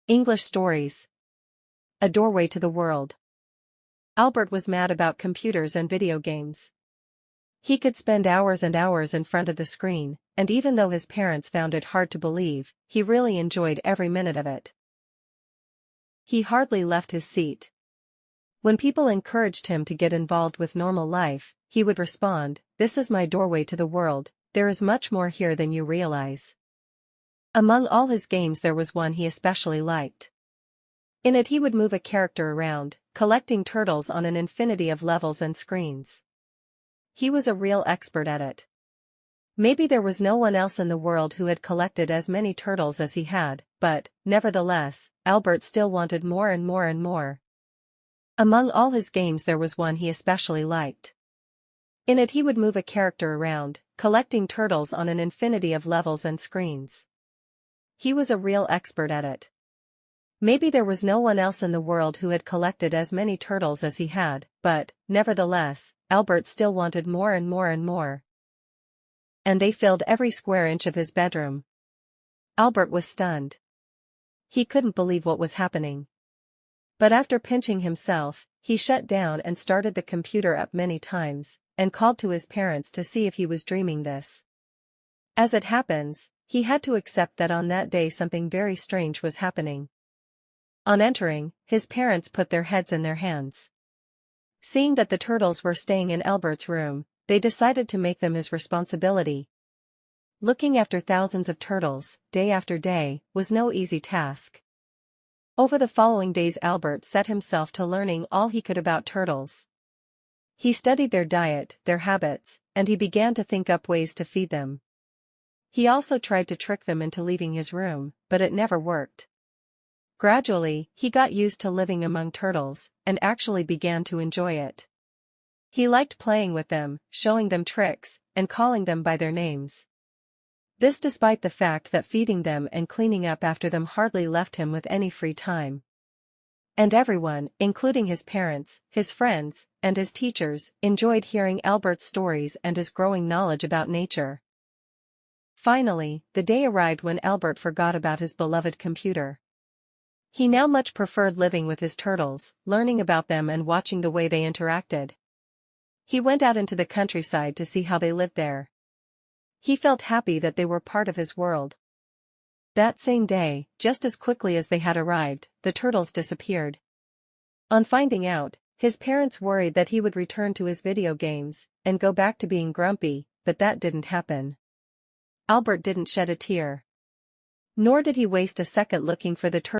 English stories. A doorway to the world. Albert was mad about computers and video games. He could spend hours and hours in front of the screen, and even though his parents found it hard to believe, he really enjoyed every minute of it. He hardly left his seat. When people encouraged him to get involved with normal life, he would respond, "This is my doorway to the world, there is much more here than you realize." Among all his games there was one he especially liked. In it he would move a character around, collecting turtles on an infinity of levels and screens. He was a real expert at it. Maybe there was no one else in the world who had collected as many turtles as he had, but, nevertheless, Albert still wanted more and more and more. Among all his games there was one he especially liked. In it he would move a character around, collecting turtles on an infinity of levels and screens. He was a real expert at it. Maybe there was no one else in the world who had collected as many turtles as he had, but, nevertheless, Albert still wanted more and more and more. And they filled every square inch of his bedroom. Albert was stunned. He couldn't believe what was happening. But after pinching himself, he shut down and started the computer up many times, and called to his parents to see if he was dreaming this. As it happens, he had to accept that on that day something very strange was happening. On entering, his parents put their heads in their hands. Seeing that the turtles were staying in Albert's room, they decided to make them his responsibility. Looking after thousands of turtles, day after day, was no easy task. Over the following days Albert set himself to learning all he could about turtles. He studied their diet, their habits, and he began to think up ways to feed them. He also tried to trick them into leaving his room, but it never worked. Gradually, he got used to living among turtles, and actually began to enjoy it. He liked playing with them, showing them tricks, and calling them by their names. This despite the fact that feeding them and cleaning up after them hardly left him with any free time. And everyone, including his parents, his friends, and his teachers, enjoyed hearing Albert's stories and his growing knowledge about nature. Finally, the day arrived when Albert forgot about his beloved computer. He now much preferred living with his turtles, learning about them and watching the way they interacted. He went out into the countryside to see how they lived there. He felt happy that they were part of his world. That same day, just as quickly as they had arrived, the turtles disappeared. On finding out, his parents worried that he would return to his video games and go back to being grumpy, but that didn't happen. Albert didn't shed a tear. Nor did he waste a second looking for the turtles.